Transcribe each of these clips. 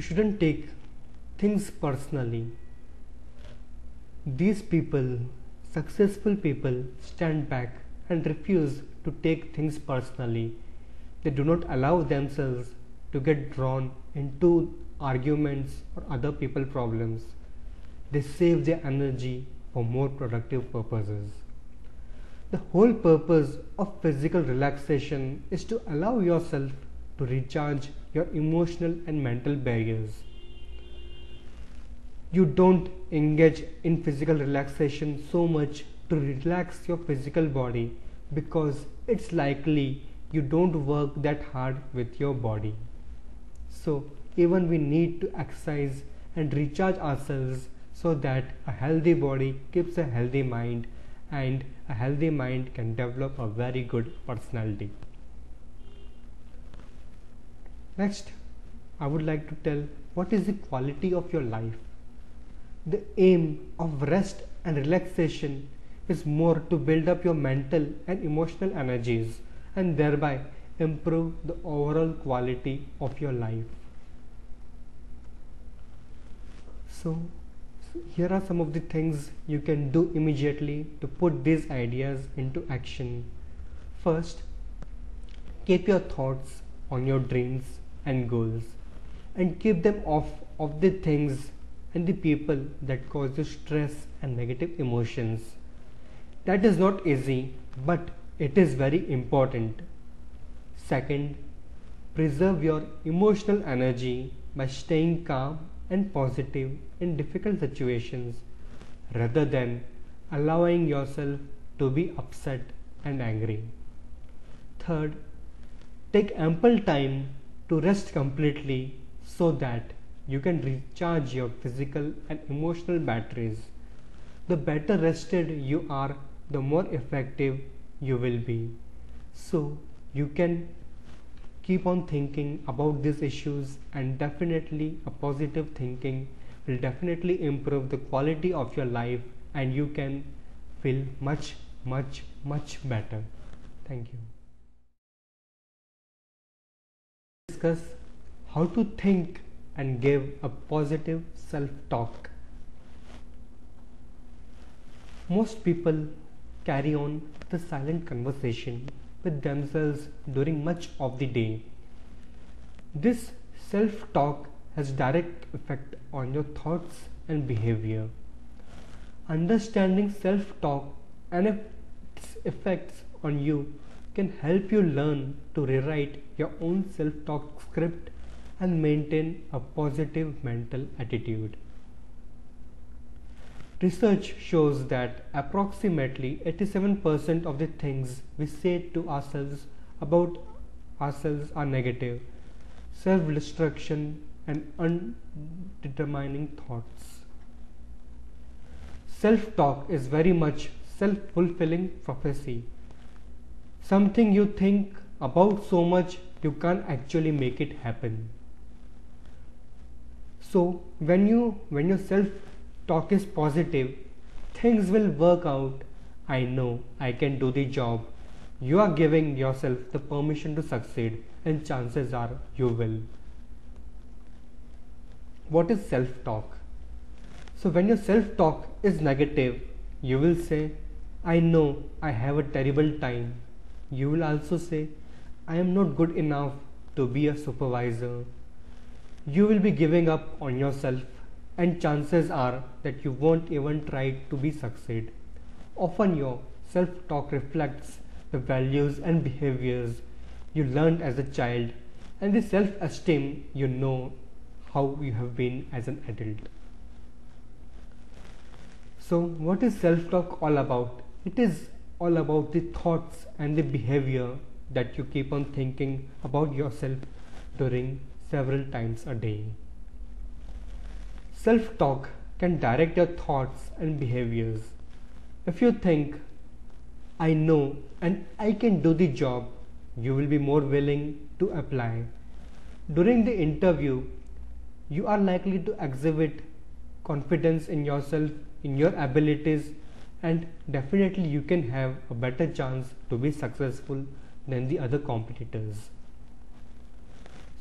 You shouldn't take things personally. These people, successful people, stand back and refuse to take things personally. They do not allow themselves to get drawn into arguments or other people problems. They save their energy for more productive purposes. The whole purpose of physical relaxation is to allow yourself to recharge your emotional and mental barriers. You don't engage in physical relaxation so much to relax your physical body because it's likely you don't work that hard with your body. So even we need to exercise and recharge ourselves so that a healthy body keeps a healthy mind, and a healthy mind can develop a very good personality. Next, I would like to tell what is the quality of your life. The aim of rest and relaxation is more to build up your mental and emotional energies and thereby improve the overall quality of your life. So here are some of the things you can do immediately to put these ideas into action. First, keep your thoughts on your dreams and goals and keep them off of the things and the people that cause you stress and negative emotions. That is not easy, but it is very important. Second, preserve your emotional energy by staying calm and positive in difficult situations rather than allowing yourself to be upset and angry. Third, take ample time to rest completely so that you can recharge your physical and emotional batteries. The better rested you are, the more effective you will be. So you can keep on thinking about these issues, and definitely a positive thinking will definitely improve the quality of your life and you can feel much better. Thank you. Discuss how to think and give a positive self-talk. Most people carry on the silent conversation with themselves during much of the day. This self-talk has direct effect on your thoughts and behavior. Understanding self-talk and its effects on you can help you learn to rewrite your own self-talk script and maintain a positive mental attitude. Research shows that approximately 87% of the things we say to ourselves about ourselves are negative, self-destruction and undetermining thoughts. Self-talk is very much self-fulfilling prophecy. Something you think about so much you can't actually make it happen. So when your self-talk is positive, things will work out. I know I can do the job. You are giving yourself the permission to succeed, and chances are you will. What is self-talk? So when your self-talk is negative, you will say, I know I have a terrible time. You will also say, I am not good enough to be a supervisor. You will be giving up on yourself, and chances are that you won't even try to be succeed. Often your self-talk reflects the values and behaviors you learned as a child and the self-esteem you know how you have been as an adult. So what is self-talk all about? It is all about the thoughts and the behavior that you keep on thinking about yourself during several times a day. Self-talk can direct your thoughts and behaviors. If you think, I know and I can do the job, you will be more willing to apply. During the interview, you are likely to exhibit confidence in yourself, in your abilities, and definitely you can have a better chance to be successful than the other competitors.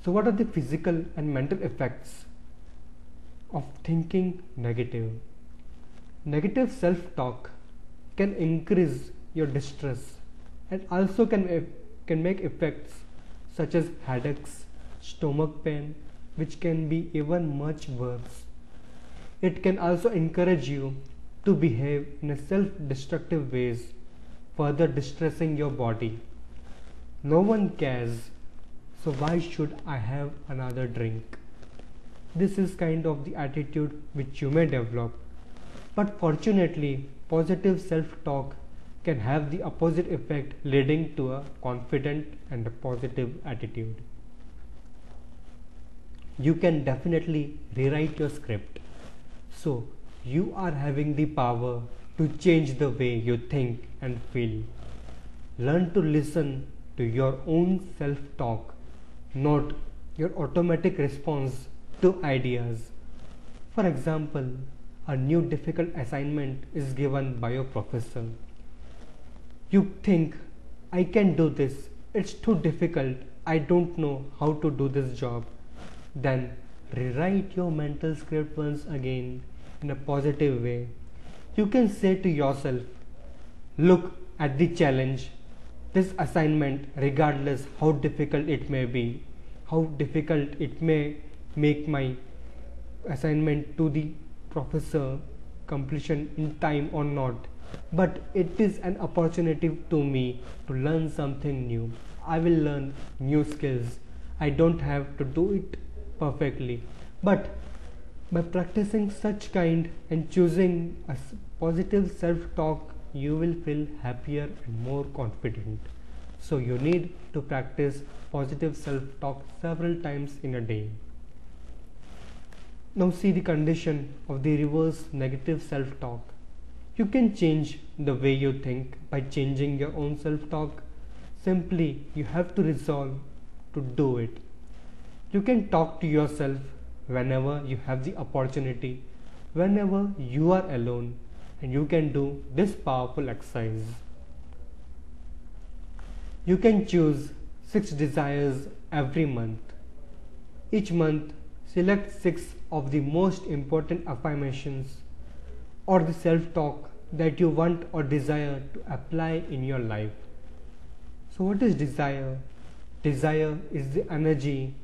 So what are the physical and mental effects of thinking negative. Negative self-talk can increase your distress and also can make effects such as headaches, stomach pain, which can be even much worse. It can also encourage you to behave in a self-destructive ways, further distressing your body. No one cares, so why should I have another drink? This is kind of the attitude which you may develop. But fortunately, positive self-talk can have the opposite effect, leading to a confident and a positive attitude. You can definitely rewrite your script. So, you are having the power to change the way you think and feel. Learn to listen to your own self-talk, not your automatic response to ideas. For example, a new difficult assignment is given by your professor. You think, I can do this, it's too difficult, I don't know how to do this job. Then rewrite your mental script once again in a positive way. You can say to yourself, look at the challenge, this assignment, regardless how difficult it may be, how difficult it may make my assignment to the professor completion in time or not, but it is an opportunity to me to learn something new. I will learn new skills. I don't have to do it perfectly, but by practicing such kind and choosing a positive self-talk, you will feel happier and more confident. So you need to practice positive self-talk several times in a day. Now see the condition of the reverse negative self-talk. You can change the way you think by changing your own self-talk. Simply, you have to resolve to do it. You can talk to yourself whenever you have the opportunity, whenever you are alone, and you can do this powerful exercise. You can choose 6 desires every month. Each month, select 6 of the most important affirmations or the self-talk that you want or desire to apply in your life. So what is desire? Desire is the energy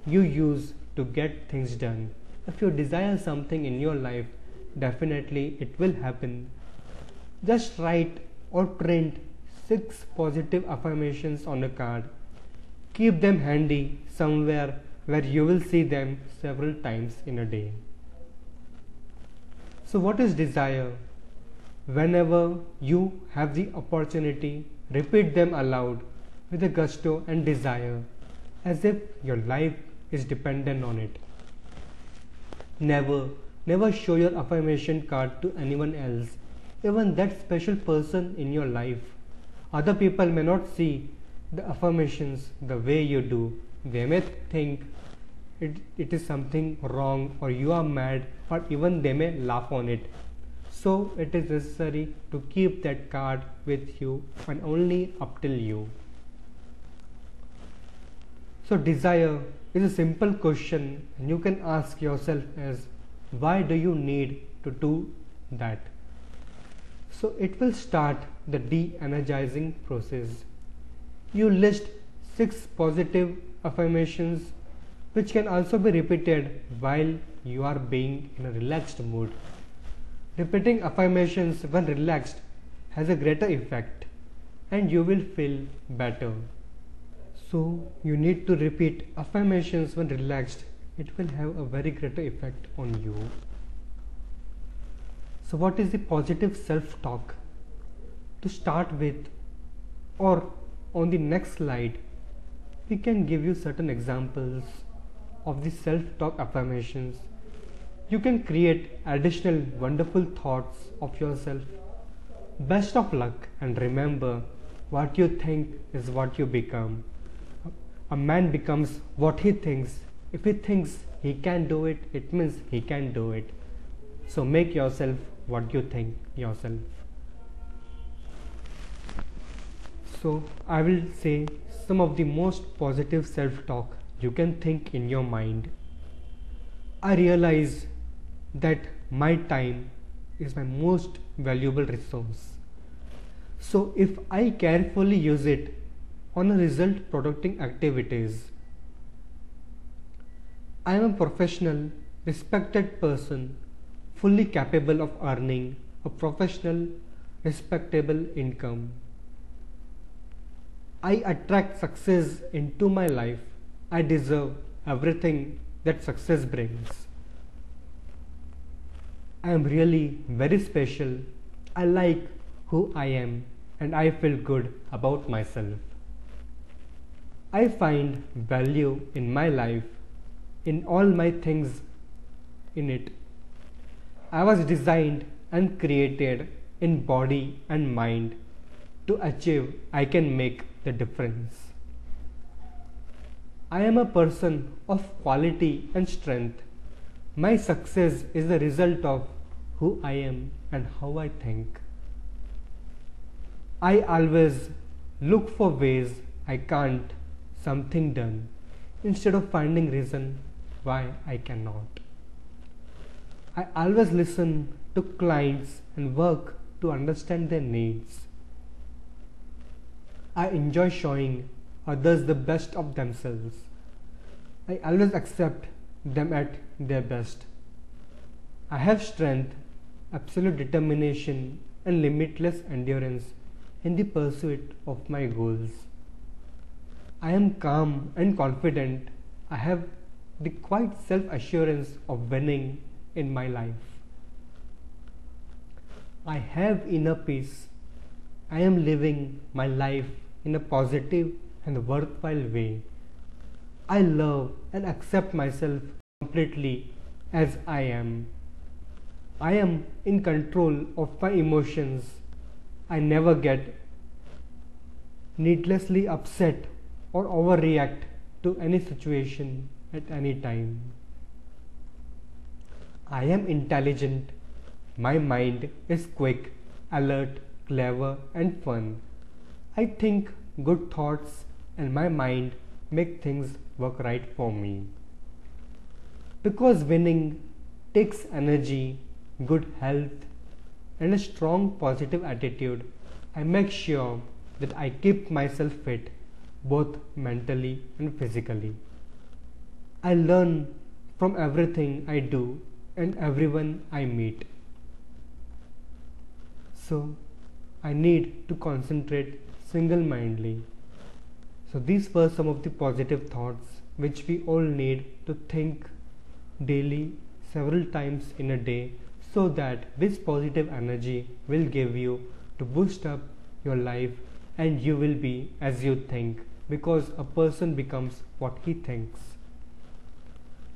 you use to get things done. If you desire something in your life, definitely it will happen. Just write or print 6 positive affirmations on a card. Keep them handy somewhere where you will see them several times in a day. So what is desire? Whenever you have the opportunity, repeat them aloud with a gusto and desire, as if your life is dependent on it. Never show your affirmation card to anyone else, even that special person in your life. Other people may not see the affirmations the way you do. They may think it is something wrong, or you are mad, or even they may laugh on it. So it is necessary to keep that card with you and only up till you. So desire is a simple question, and you can ask yourself as, why do you need to do that? So it will start the de-energizing process. You list 6 positive affirmations which can also be repeated while you are being in a relaxed mood. Repeating affirmations when relaxed has a greater effect and you will feel better. So you need to repeat affirmations when relaxed. It will have a very greater effect on you. So what is the positive self-talk? To start with, or on the next slide, we can give you certain examples of the self-talk affirmations. You can create additional wonderful thoughts of yourself. Best of luck, and remember, what you think is what you become. A man becomes what he thinks. If he thinks he can do it, it means he can do it. So make yourself what you think yourself. So I will say some of the most positive self-talk you can think in your mind. I realize that my time is my most valuable resource. So if I carefully use it on a result producing activities, I am a professional, respected person, fully capable of earning a professional, respectable income. I attract success into my life. I deserve everything that success brings. I am really very special. I like who I am and I feel good about myself. I find value in my life, in all my things in it. I was designed and created in body and mind to achieve I can make the difference. I am a person of quality and strength. My success is the result of who I am and how I think. I always look for ways I can't something done instead of finding reason why I cannot. I always listen to clients and work to understand their needs. I enjoy showing others the best of themselves. I always accept them at their best. I have strength, absolute determination, and limitless endurance in the pursuit of my goals. I am calm and confident. I have the quiet self-assurance of winning in my life. I have inner peace. I am living my life in a positive and worthwhile way. I love and accept myself completely as I am. I am in control of my emotions. I never get needlessly upset or overreact to any situation at any time. I am intelligent. My mind is quick, alert, clever, and fun. I think good thoughts and my mind make things work right for me. Because winning takes energy, good health, and a strong positive attitude, I make sure that I keep myself fit both mentally and physically. I learn from everything I do and everyone I meet. So I need to concentrate single-mindedly. So these were some of the positive thoughts which we all need to think daily several times in a day, so that this positive energy will give you to boost up your life and you will be as you think, because a person becomes what he thinks.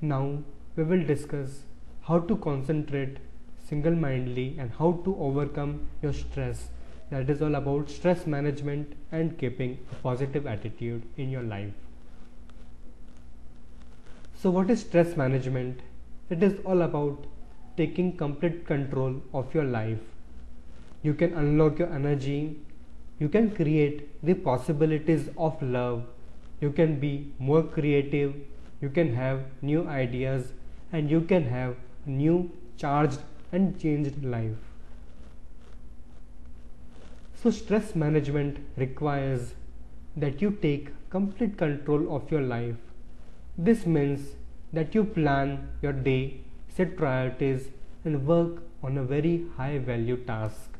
Now we will discuss how to concentrate single-mindedly and how to overcome your stress. That is all about stress management and keeping a positive attitude in your life. So what is stress management? It is all about taking complete control of your life. You can unlock your energy. You can create the possibilities of love. You can be more creative. You can have new ideas and you can have a new charged and changed life. So stress management requires that you take complete control of your life. This means that you plan your day, set priorities, and work on a very high value task.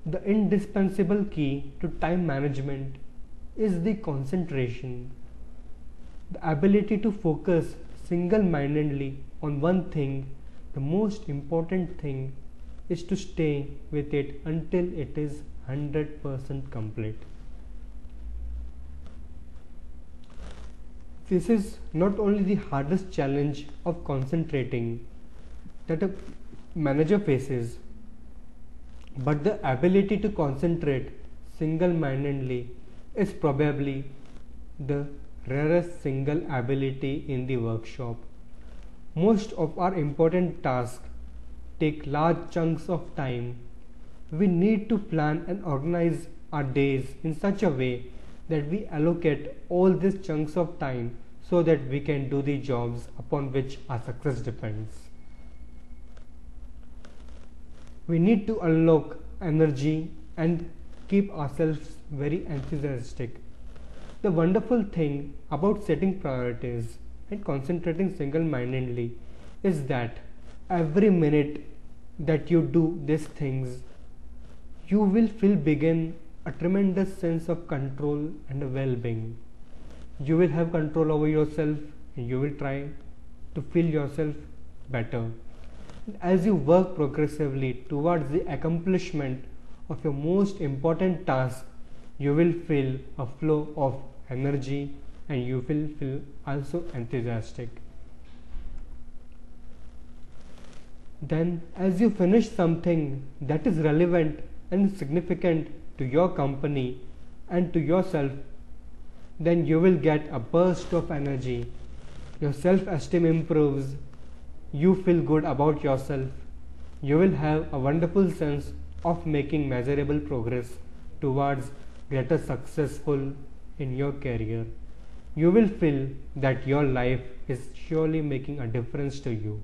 The indispensable key to time management is the concentration, the ability to focus single-mindedly on one thing. The most important thing is to stay with it until it is 100% complete. This is not only the hardest challenge of concentrating that a manager faces, but the ability to concentrate single-mindedly is probably the rarest single ability in the workshop. Most of our important tasks take large chunks of time. We need to plan and organize our days in such a way that we allocate all these chunks of time so that we can do the jobs upon which our success depends. We need to unlock energy and keep ourselves very enthusiastic. The wonderful thing about setting priorities and concentrating single mindedly is that every minute that you do these things, you will feel begin a tremendous sense of control and well being. You will have control over yourself and you will try to feel yourself better. As you work progressively towards the accomplishment of your most important task, you will feel a flow of energy and you will feel also enthusiastic. Then, as you finish something that is relevant and significant to your company and to yourself, then you will get a burst of energy. Your self-esteem improves. You feel good about yourself. You will have a wonderful sense of making measurable progress towards greater successful in your career. You will feel that your life is surely making a difference to you.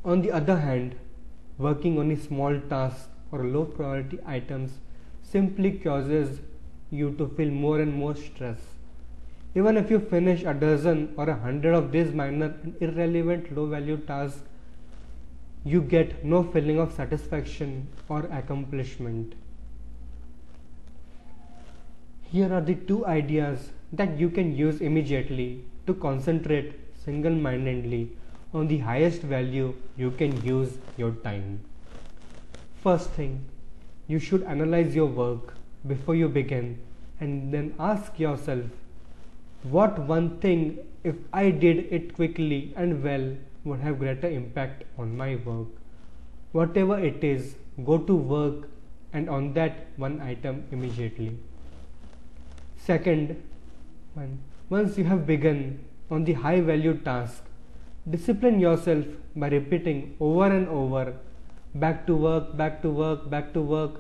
On the other hand, working on a small task or low priority items simply causes you to feel more and more stress. Even if you finish a dozen or 100 of these minor and irrelevant low value tasks, you get no feeling of satisfaction or accomplishment. Here are the two ideas that you can use immediately to concentrate single mindedly on the highest value you can use your time. First thing, you should analyze your work before you begin and then ask yourself, what one thing, if I did it quickly and well, would have greater impact on my work? Whatever it is, go to work and on that one item immediately. Second, once you have begun on the high value task, discipline yourself by repeating over and over, back to work, back to work, back to work.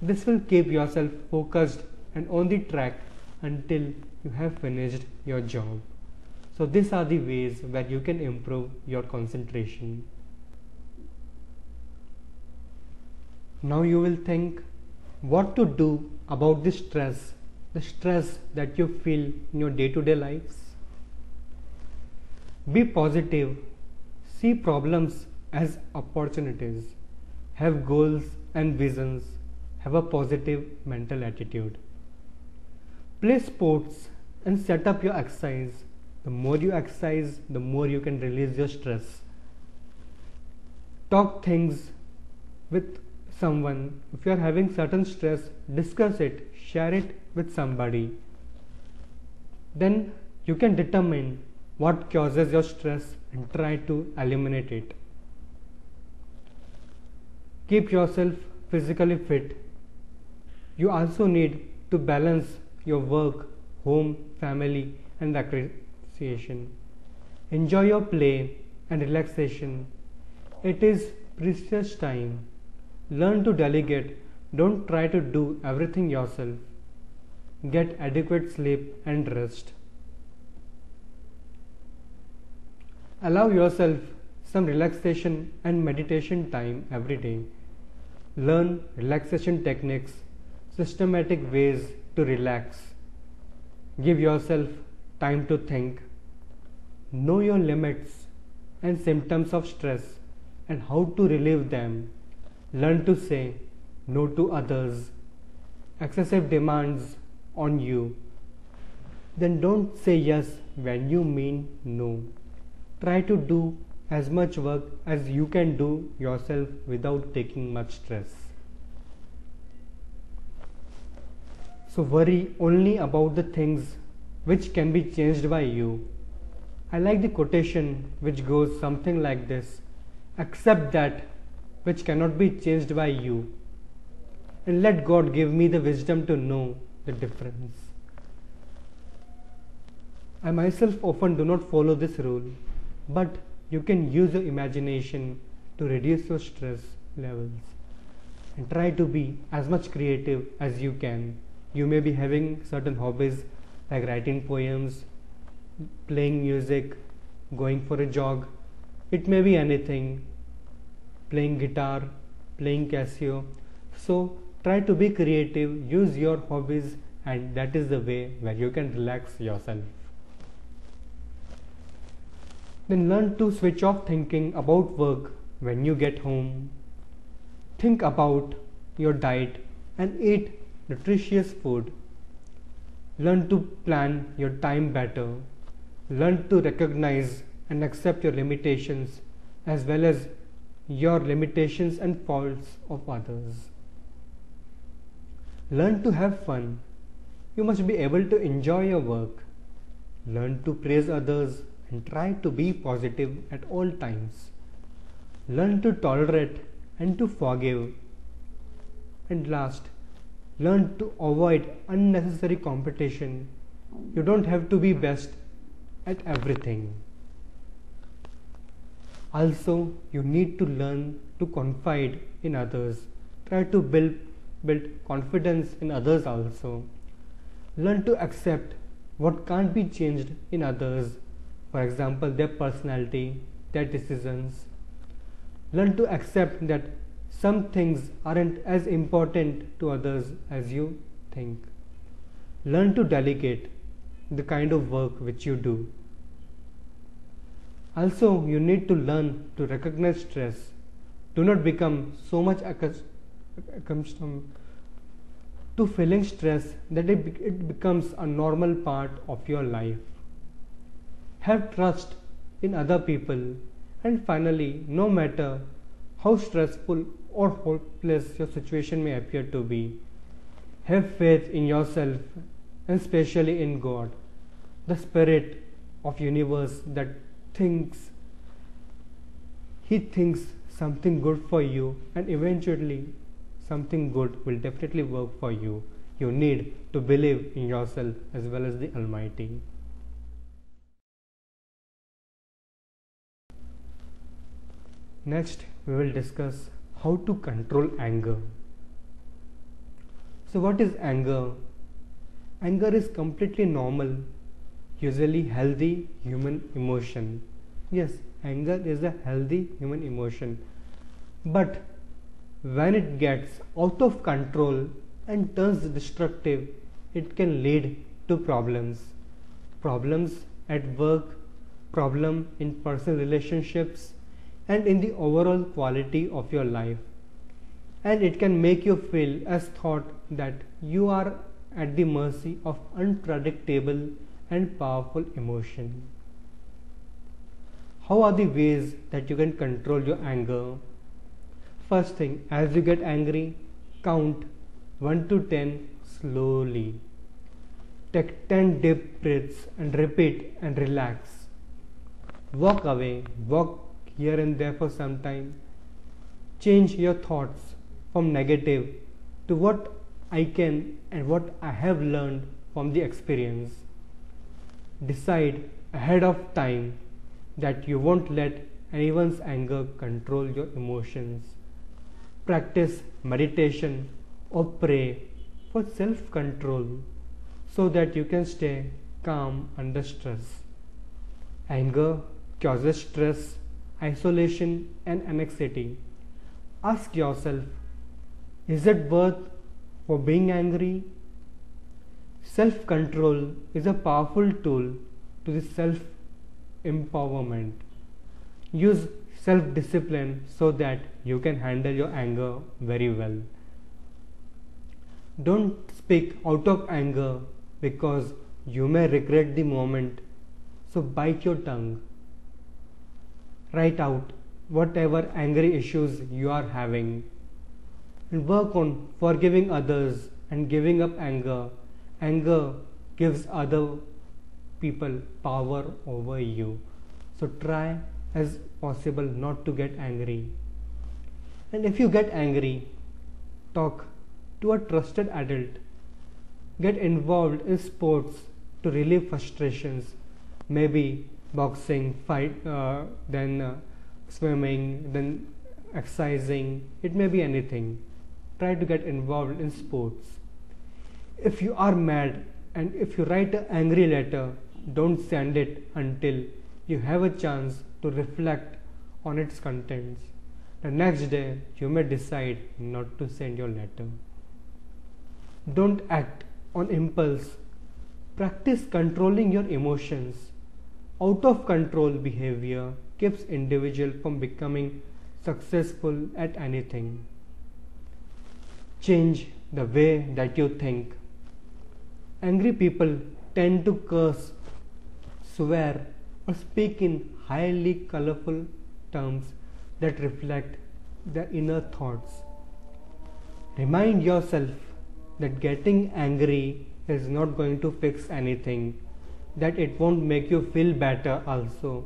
This will keep yourself focused and on the track until you have finished your job. So these are the ways where you can improve your concentration. Now you will think what to do about the stress that you feel in your day-to-day lives. Be positive, see problems as opportunities, have goals and visions, have a positive mental attitude. Play sports and set up your exercise. The more you exercise, the more you can release your stress. Talk things with someone. If you are having certain stress, discuss it, share it with somebody. Then you can determine what causes your stress and try to eliminate it. Keep yourself physically fit. You also need to balance your work, home, family and recreation. Enjoy your play and relaxation. It is precious time. Learn to delegate. Don't try to do everything yourself. Get adequate sleep and rest. Allow yourself some relaxation and meditation time every day. Learn relaxation techniques, systematic ways to relax. Give yourself time to think. Know your limits and symptoms of stress and how to relieve them. Learn to say no to others. Excessive demands on you. Then don't say yes when you mean no. Try to do as much work as you can do yourself without taking much stress. So worry only about the things which can be changed by you. I like the quotation which goes something like this: accept that which cannot be changed by you, and let God give me the wisdom to know the difference. I myself often do not follow this rule, but you can use your imagination to reduce your stress levels and try to be as much creative as you can. You may be having certain hobbies like writing poems, playing music, going for a jog. It may be anything, playing guitar, playing Casio. So try to be creative, use your hobbies, and that is the way where you can relax yourself. Then learn to switch off thinking about work when you get home. Think about your diet and eat nutritious food. Learn to plan your time better. Learn to recognize and accept your limitations as well as your limitations and faults of others. Learn to have fun. You must be able to enjoy your work. Learn to praise others and try to be positive at all times. Learn to tolerate and to forgive. And last, learn to avoid unnecessary competition. You don't have to be best at everything. Also, you need to learn to confide in others. Try to build confidence in others also. Learn to accept what can't be changed in others. For example, their personality, their decisions. Learn to accept that some things aren't as important to others as you think. Learn to delegate the kind of work which you do. Also, you need to learn to recognize stress. Do not become so much accustomed to feeling stress that it becomes a normal part of your life. Have trust in other people. And finally, no matter how stressful or hopeless your situation may appear to be, have faith in yourself and especially in God, the spirit of universe that He thinks something good for you, and eventually something good will definitely work for you. You need to believe in yourself as well as the Almighty. Next, we will discuss how to control anger. So what is anger? Anger is completely normal, usually healthy human emotion. Yes, anger is a healthy human emotion. But when it gets out of control and turns destructive, it can lead to problems. Problems at work, problem in personal relationships, and in the overall quality of your life. And it can make you feel as thought that you are at the mercy of unpredictable and powerful emotion. How are the ways that you can control your anger? First thing, as you get angry, count 1 to 10 slowly. Take 10 deep breaths and repeat and relax. Walk away, walk here and there for some time. Change your thoughts from negative to what I can and what I have learned from the experience. Decide ahead of time that you won't let anyone's anger control your emotions. Practice meditation or pray for self-control so that you can stay calm under stress. Anger causes stress, isolation, and anxiety. Ask yourself, is it worth for being angry? Self-control is a powerful tool to the self-empowerment. Use self-discipline so that you can handle your anger very well. Don't speak out of anger because you may regret the moment, so bite your tongue. Write out whatever angry issues you are having and work on forgiving others and giving up anger. Anger gives other people power over you. So try as possible not to get angry. And if you get angry, talk to a trusted adult. Get involved in sports to relieve frustrations. Maybe boxing, then swimming, then exercising. It may be anything. Try to get involved in sports. If you are mad and if you write an angry letter, don't send it until you have a chance to reflect on its contents. The next day, you may decide not to send your letter. Don't act on impulse. Practice controlling your emotions. Out of control behavior keeps individual from becoming successful at anything. Change the way that you think. Angry people tend to curse, swear, or speak in highly colorful terms that reflect their inner thoughts. Remind yourself that getting angry is not going to fix anything, that it won't make you feel better also,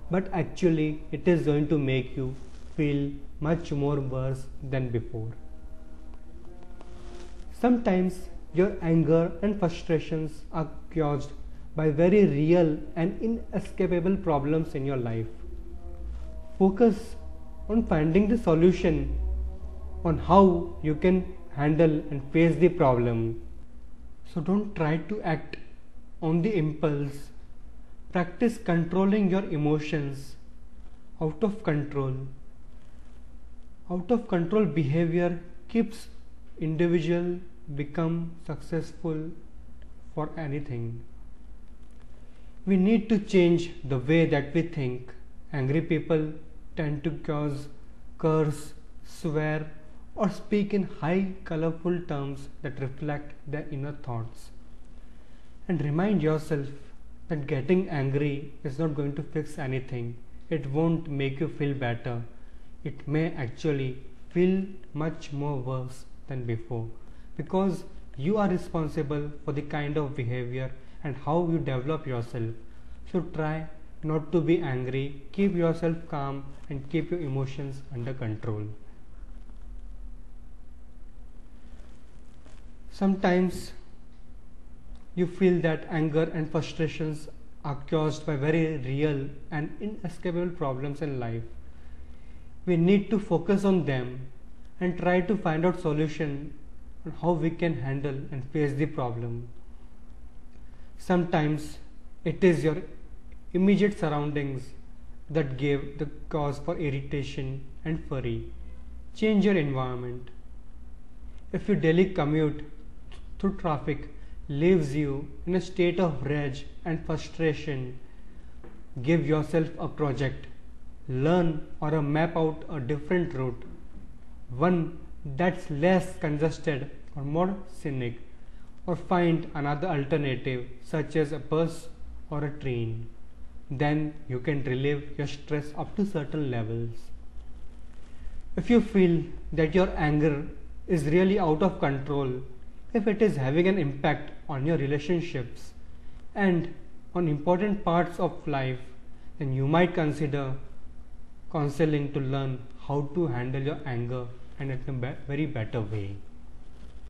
but actually it is going to make you feel much more worse than before. Sometimes your anger and frustrations are caused by very real and inescapable problems in your life. Focus on finding the solution, on how you can handle and face the problem. So don't try to act on the impulse. Practice controlling your emotions. Out of control behavior keeps individual become successful for anything. We need to change the way that we think. Angry people tend to curse, swear, or speak in high colorful terms that reflect their inner thoughts. And remind yourself that getting angry is not going to fix anything. It won't make you feel better. It may actually feel much more worse than before, because you are responsible for the kind of behavior and how you develop yourself. So try not to be angry, keep yourself calm and keep your emotions under control. Sometimes you feel that anger and frustrations are caused by very real and inescapable problems in life. We need to focus on them and try to find out solution on how we can handle and face the problem. Sometimes it is your immediate surroundings that give the cause for irritation and worry. Change your environment. If your daily commute through traffic leaves you in a state of rage and frustration, give yourself a project. Learn or map out a different route, one that's less congested or more scenic, or find another alternative such as a bus or a train. Then you can relieve your stress up to certain levels. If you feel that your anger is really out of control, if it is having an impact on your relationships and on important parts of life, then you might consider counseling to learn how to handle your anger and in a very better way.